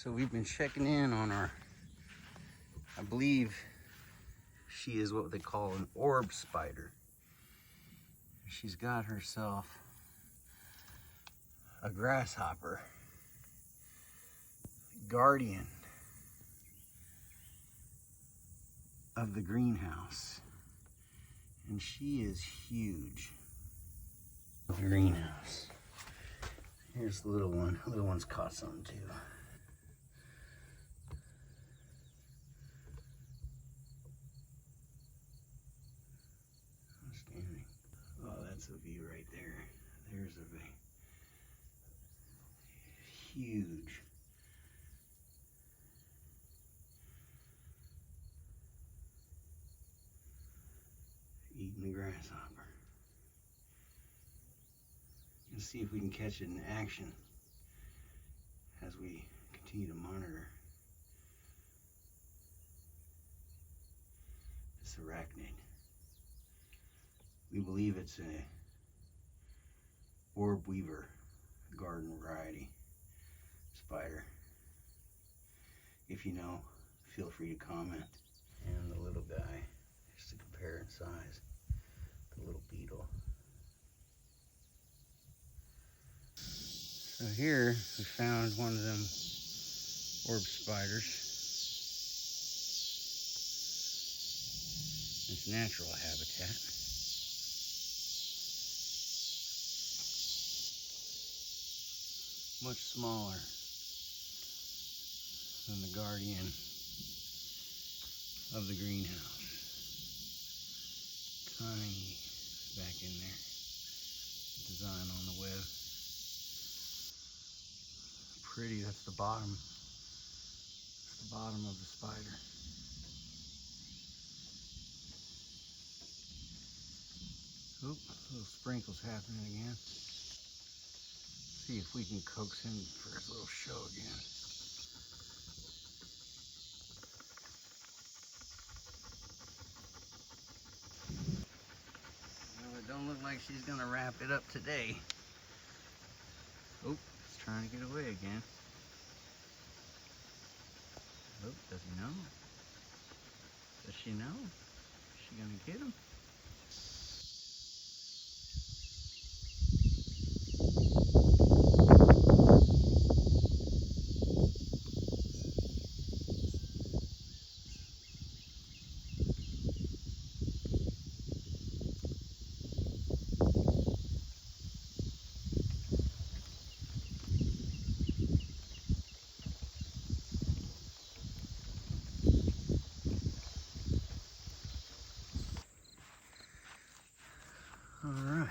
So we've been checking in on our, I believe she is what they call an orb spider. She's got herself a grasshopper, guardian of the greenhouse. And she is huge. The greenhouse. Here's the little one. The little one's caught something too. Outstanding. Oh, that's a view right there. There's a huge. Eating the grasshopper. Let's see if we can catch it in action as we continue to monitor this arachnid. We believe it's a orb weaver, garden variety spider. If you know, feel free to comment. And the little guy, just to compare in size, the little beetle. So here we found one of them orb spiders. Its natural habitat. Much smaller than the guardian of the greenhouse. Tiny back in there. Design on the web. Pretty, that's the bottom. That's the bottom of the spider. Oop, little sprinkles happening again. See if we can coax him for his little show again. Well, it don't look like she's gonna wrap it up today. Oop, it's trying to get away again. Oop, does he know? Does she know? Is she gonna get him? Alright,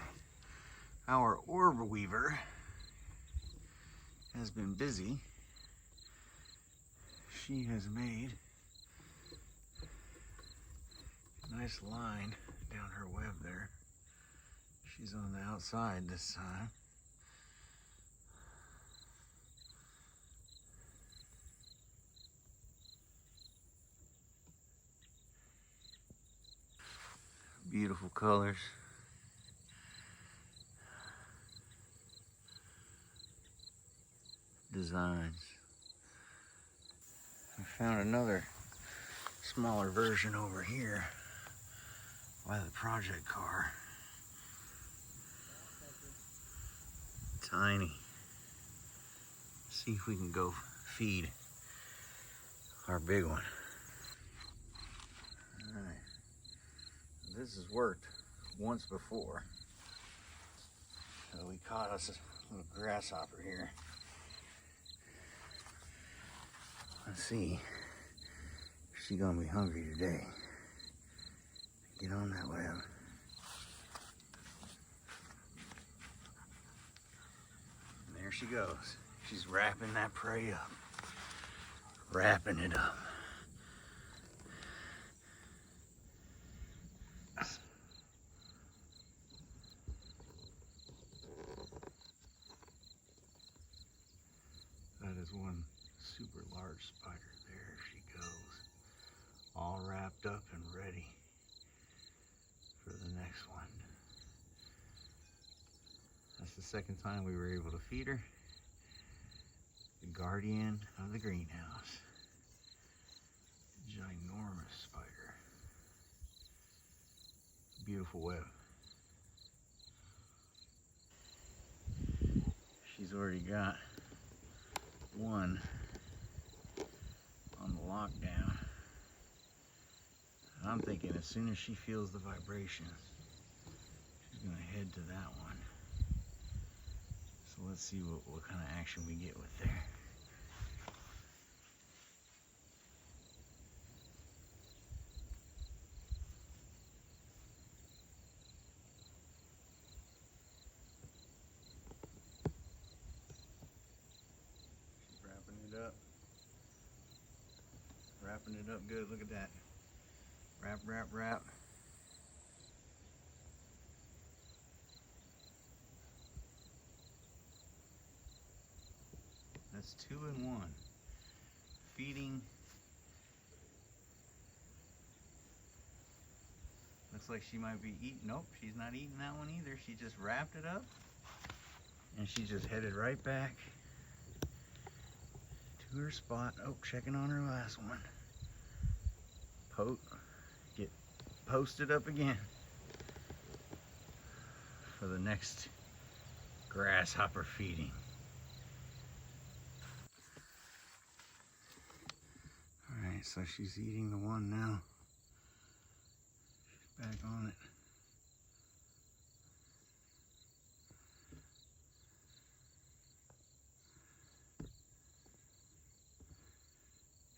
our orb weaver has been busy. She has made a nice line down her web there. She's on the outside this time. Beautiful colors. Designs. I found another smaller version over here by the project car. Tiny. See if we can go feed our big one. Alright. This has worked once before. So we caught us a little grasshopper here. Let's see if she's gonna be hungry today. Get on that web. And there she goes. She's wrapping that prey up. Wrapping it up. That is one super large spider. There she goes, all wrapped up and ready for the next one. That's the second time we were able to feed her. the guardian of the greenhouse. Ginormous spider. Beautiful web. She's already got one on the lockdown. I'm thinking as soon as she feels the vibration, she's gonna head to that one. So let's see what kind of action we get with there. She's wrapping it up. Wrapping it up good, look at that. Wrap, wrap, wrap. That's 2 in 1. Feeding. Looks like she might be eating. Nope, she's not eating that one either. She just wrapped it up. And she just headed right back to her spot. Oh, checking on her last one. Get posted up again for the next grasshopper feeding. Alright, so she's eating the one now. She's back on it.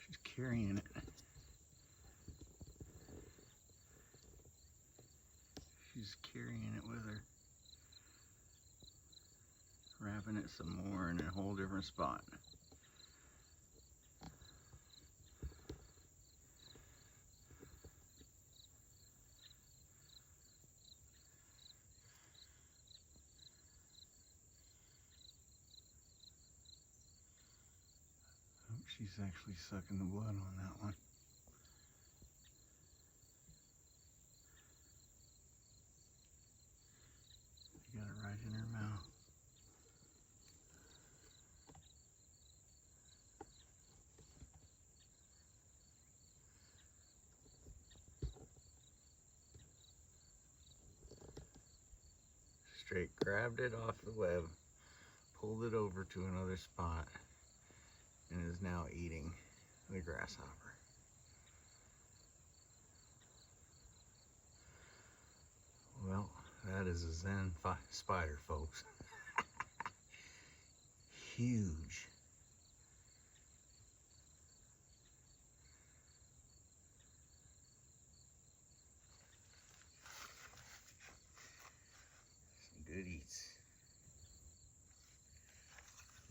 She's carrying it. She's carrying it with her. Wrapping it some more in a whole different spot. Oh, she's actually sucking the blood on that one. She got it right in her mouth. Straight grabbed it off the web, pulled it over to another spot, and is now eating the grasshopper. Well, that is a Zen spider, folks. Huge. Some good eats.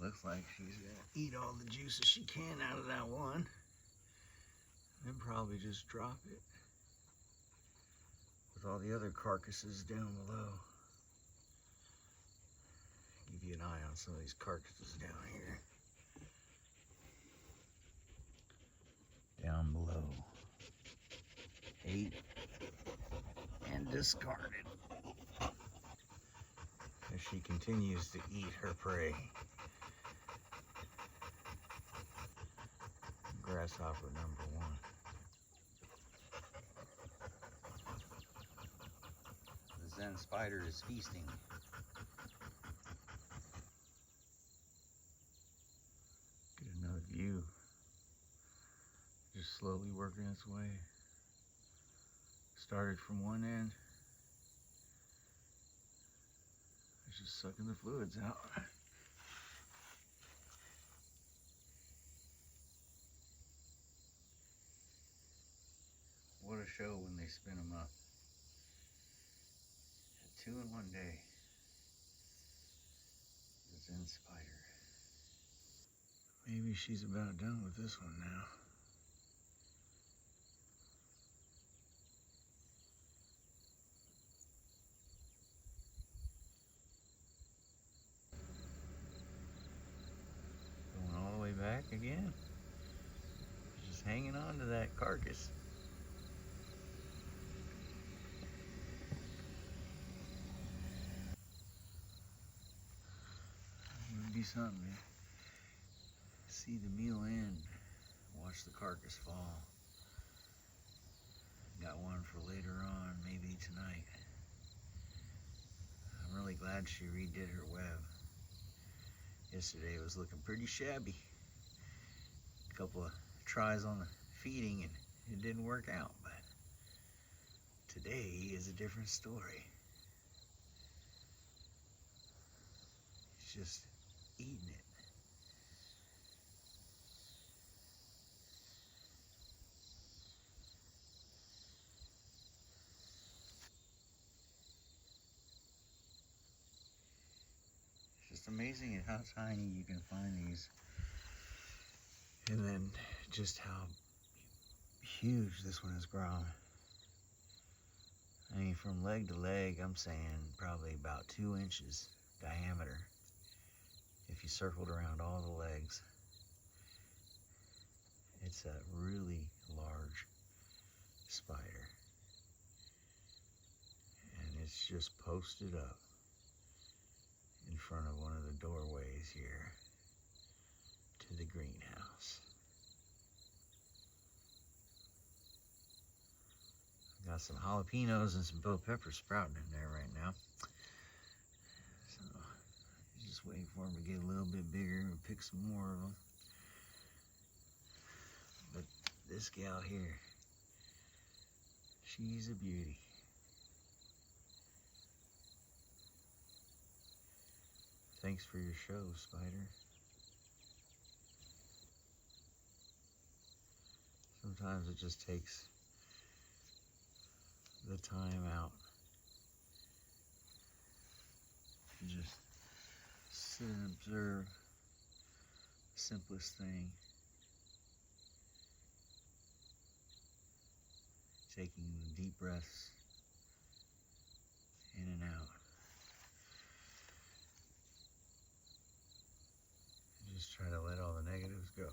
Looks like she's gonna eat all the juices she can out of that one, and probably just drop it with all the other carcasses down below. Give you an eye on some of these carcasses down here. Down below. Ate and discarded as she continues to eat her prey. Grasshopper number 1. The Zen spider is feasting. Get another view. Just slowly working its way. Started from one end. It's just sucking the fluids out. What a show when they spin them up. 2 in 1 day. The Zen spider. Maybe she's about done with this one now. Going all the way back again. Just hanging on to that carcass. Would be something, man. see the meal end. Watch the carcass fall. Got one for later on, maybe tonight. I'm really glad she redid her web. Yesterday it was looking pretty shabby. A couple of tries on the feeding and it didn't work out, but today is a different story. It's just eating it. It's just amazing at how tiny you can find these. And then just how huge this one has grown. I mean, from leg to leg, I'm saying probably about 2 inches diameter if you circled around all the legs. It's a really large spider. And it's just posted up in front of one of the doorways here to the greenhouse. Got some jalapenos and some bell peppers sprouting in there right now. So just waiting for them to get a little bit bigger and pick some more of them. But this gal here, she's a beauty. Thanks for your show, Spider. Sometimes it just takes the time out to just sit and observe the simplest thing. Taking deep breaths in and out. And just try to let all the negatives go.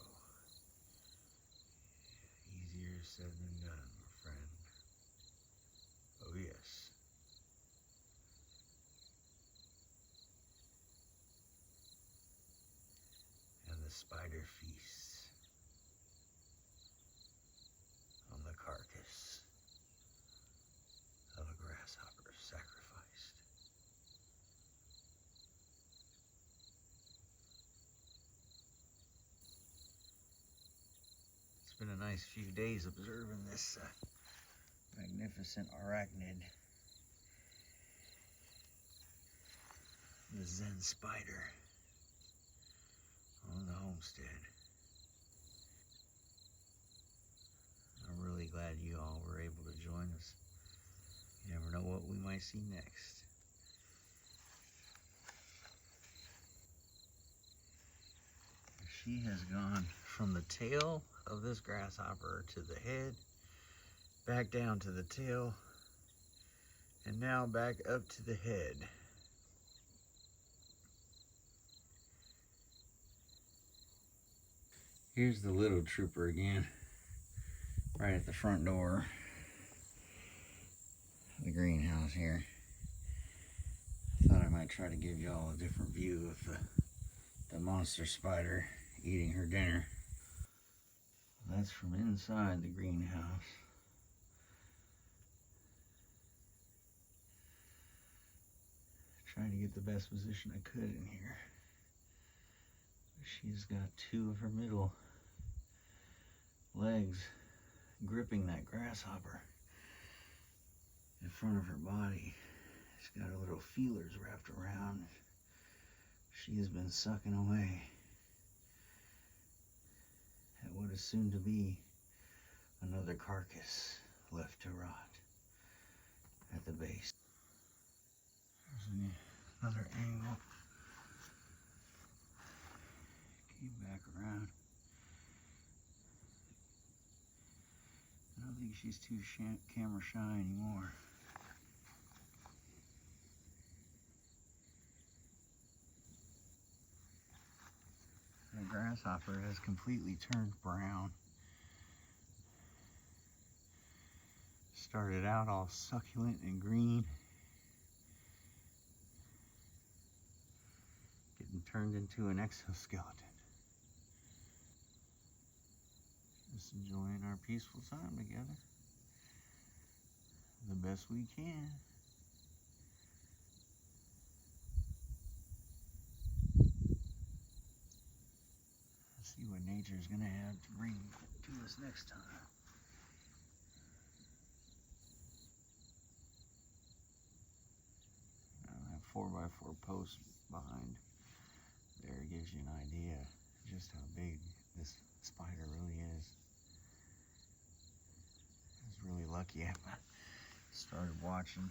Easier said than done, my friend. Oh yes. And the spider feasts on the carcass of a grasshopper sacrificed. It's been a nice few days observing this magnificent arachnid, the Zen Spider, on the homestead. I'm really glad you all were able to join us. You never know what we might see next. She has gone from the tail of this grasshopper to the head, back down to the tail, and now back up to the head. Here's the little trooper again, right at the front door of the greenhouse here. I thought I might try to give y'all a different view of the monster spider eating her dinner. That's from inside the greenhouse. Trying to get the best position I could in here. She's got 2 of her middle legs gripping that grasshopper in front of her body. She's got her little feelers wrapped around. She has been sucking away at what is soon to be another carcass left to rot at the base. There's another angle. Keep back around. I don't think she's too camera shy anymore. The grasshopper has completely turned brown. Started out all succulent and green, getting turned into an exoskeleton. Just enjoying our peaceful time together the best we can. Let's see what nature's gonna have to bring to us next time. That 4x4 post behind there gives you an idea just how big this spider really is. I was really lucky. I started watching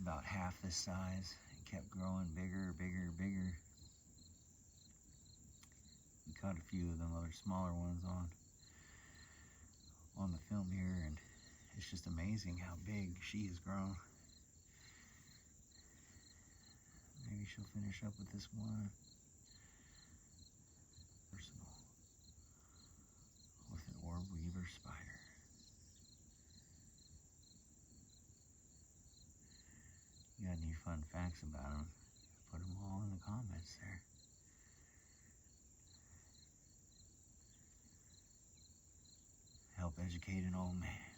about half this size and kept growing bigger, bigger, bigger. We caught a few of them other smaller ones on the film here, and it's just amazing how big she has grown. Maybe she'll finish up with this one. Personal with an Orb Weaver spider. You got any fun facts about them? Put them all in the comments there. Help educate an old man.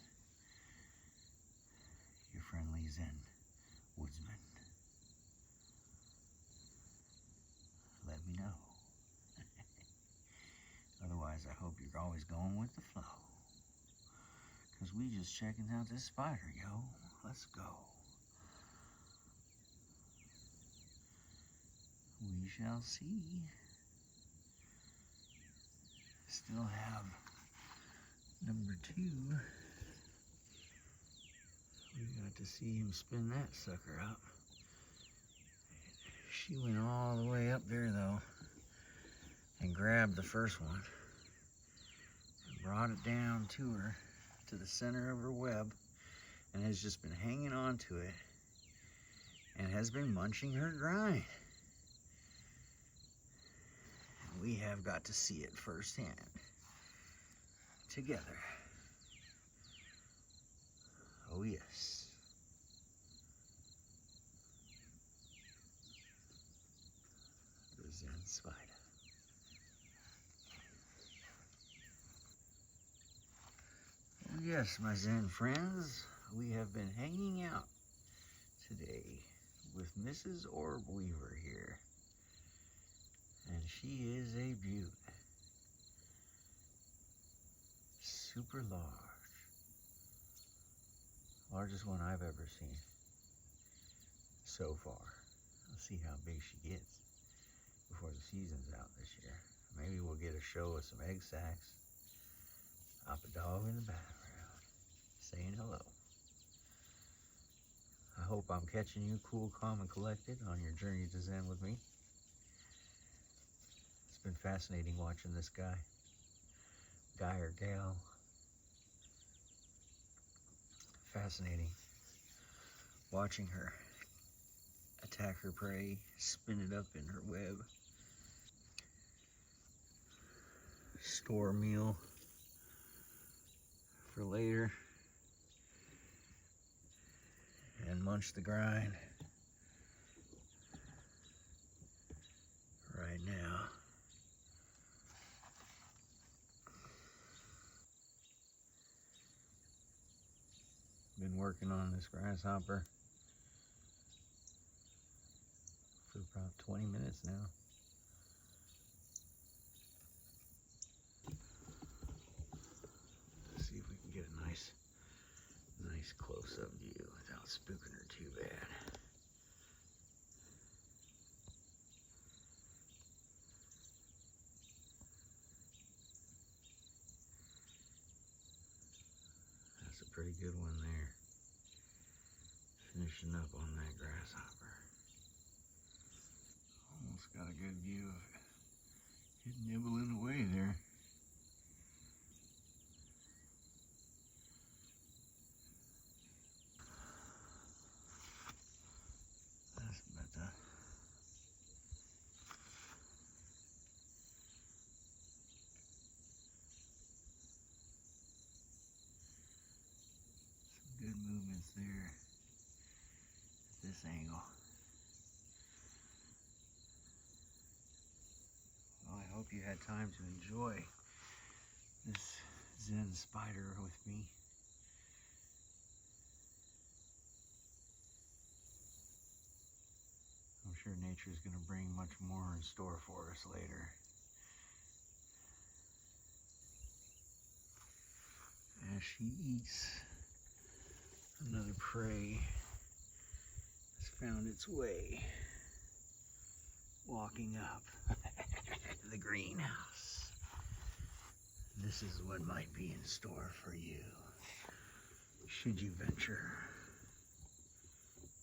Your friendly Zen woodsman. Let me know. Otherwise, I hope you're always going with the flow. Because we just checking out this spider, yo. Let's go. We shall see. Still have number 2. We got to see him spin that sucker up. She went all the way up there though and grabbed the first one and brought it down to her, to the center of her web, and has just been hanging on to it and has been munching her grind. And we have got to see it firsthand together. Oh yes. The Zen Spider. Oh yes, my Zen friends, we have been hanging out today with Mrs. Orb Weaver here. And she is a beaut. Super large. Largest one I've ever seen so far. Let's see how big she gets before the season's out this year. Maybe we'll get a show of some egg sacs. Up a dog in the background saying hello. I hope I'm catching you cool, calm, and collected on your journey to Zen with me. It's been fascinating watching this guy or gal. Fascinating watching her attack her prey, spin it up in her web, store a meal for later, and munch the grind right now. Been working on this grasshopper for about 20 minutes now. Let's see if we can get a nice close-up view without spooking her too bad. That's a pretty good one there. Finishing up on that grasshopper. Almost got a good view of it nibbling away there. That's better. Some good movements there at this angle. Well, I hope you had time to enjoy this Zen Spider with me. I'm sure nature's going to bring much more in store for us later. As she eats, another prey has found its way, walking up the greenhouse. This is what might be in store for you, should you venture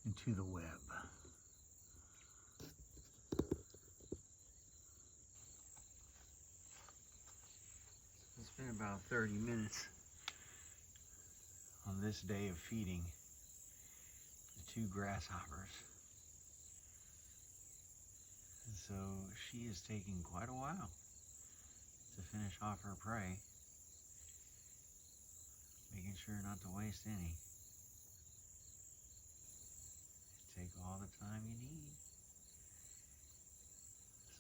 into the web. It's been about 30 minutes on this day of feeding the 2 grasshoppers. And so she is taking quite a while to finish off her prey, making sure not to waste any. Take all the time you need.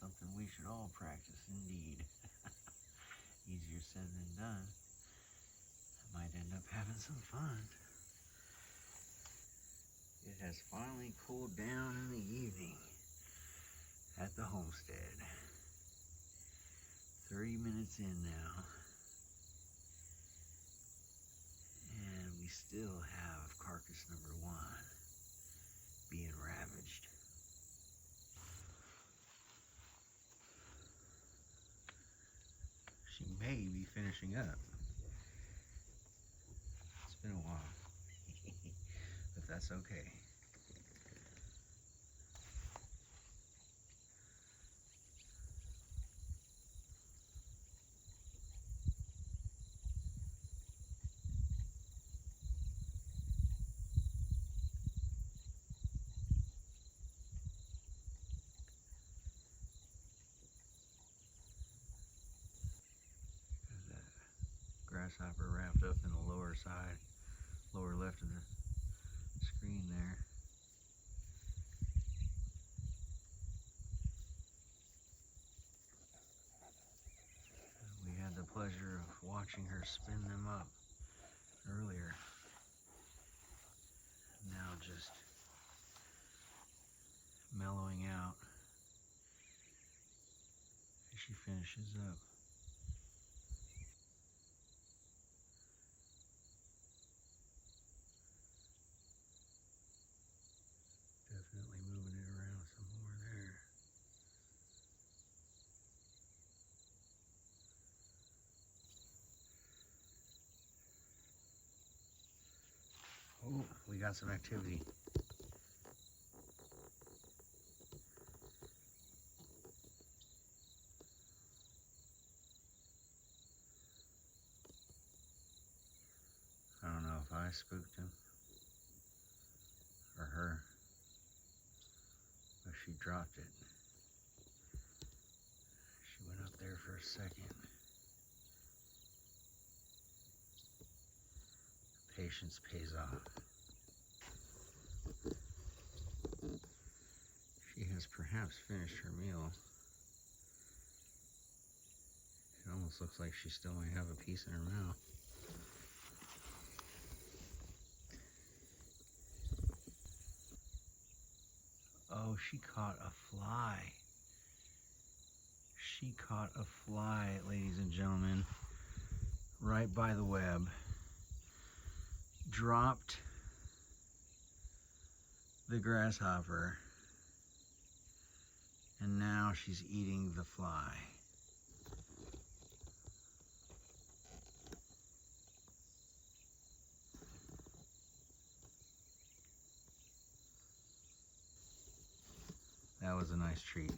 Something we should all practice indeed. Easier said than done. I might end up having some fun. It has finally cooled down in the evening at the homestead. 30 minutes in now, and we still have carcass number 1 being ravaged. She may be finishing up. It's been a while, but that's okay. Grasshopper wrapped up in the lower side, lower left of the screen there. We had the pleasure of watching her spin them up earlier. Now just mellowing out as she finishes up. Definitely moving it around some more there. Oh, we got some activity. I don't know if I spooked him or her, but she dropped it. She went up there for a second. Patience pays off. She has perhaps finished her meal. It almost looks like she still might have a piece in her mouth. Oh, she caught a fly. She caught a fly, ladies and gentlemen, right by the web. Dropped the grasshopper, and now she's eating the fly. That was a nice treat.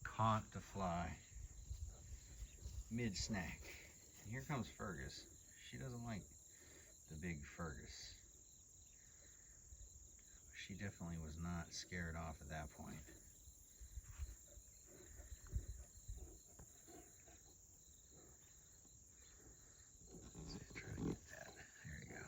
Caught the fly mid-snack. And here comes Fergus. She doesn't like the big Fergus. She definitely was not scared off at that point. Let's try to get that. There you go.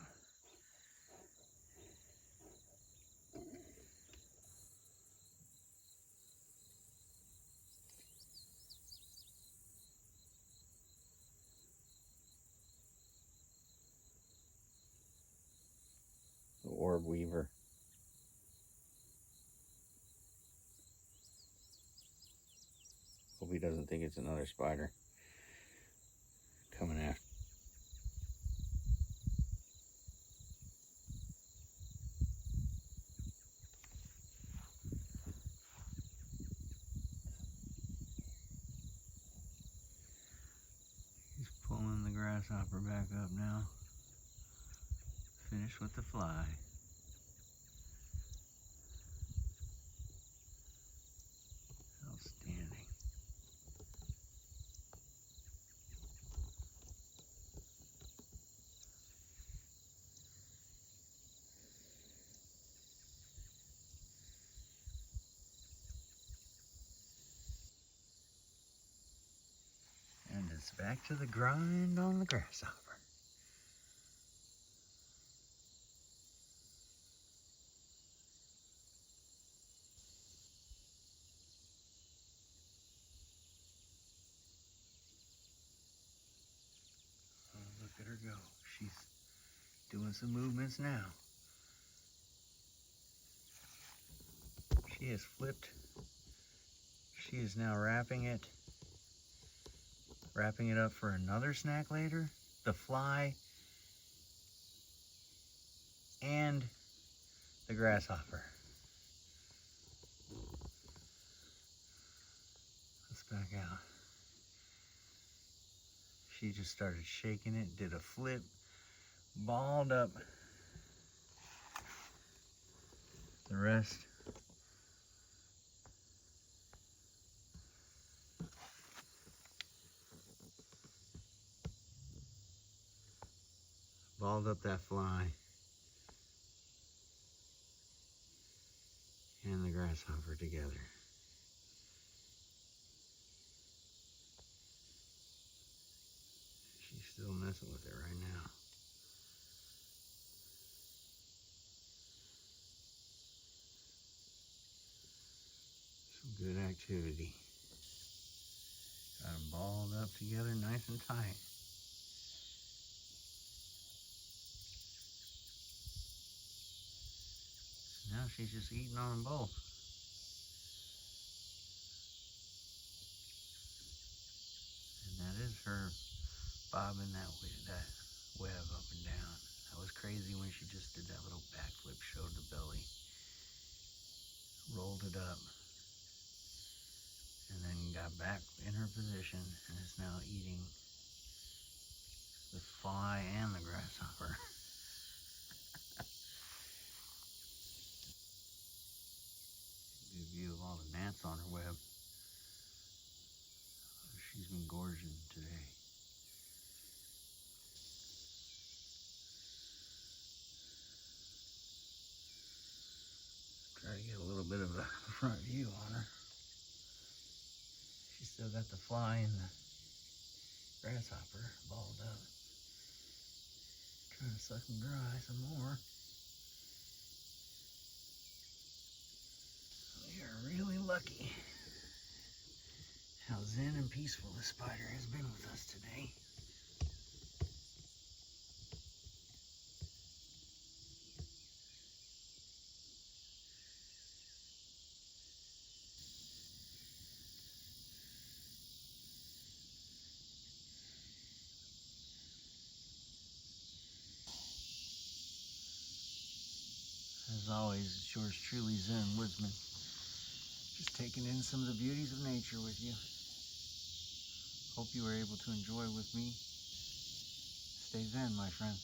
Orb Weaver. Hope he doesn't think it's another spider coming after. He's pulling the grasshopper back up now. Finished with the fly. Outstanding. And it's back to the grind on the grasshopper. Oh, look at her go. She's doing some movements now. She has flipped. She is now wrapping it up for another snack later. The fly and the grasshopper. Let's back out. She just started shaking it, did a flip, balled up the rest. Balled up that fly and the grasshopper together. She's still messing with it right now. Some good activity. Got them balled up together nice and tight. Now she's just eating on them both. And that is her bobbing that web up and down. That was crazy when she just did that little backflip, showed the belly, rolled it up, and then got back in her position and is now eating the fly and the grasshopper. Good view of all the gnats on her web. She's been gorging today. Try to get a little bit of a front view on her. She's still got the fly and the grasshopper balled up. Trying to suck them dry some more. We are really lucky how zen and peaceful this spider has been with us today. As always, it's yours truly, Zen Woodsman. Just taking in some of the beauties of nature with you. Hope you were able to enjoy with me. Stay Zen, my friend.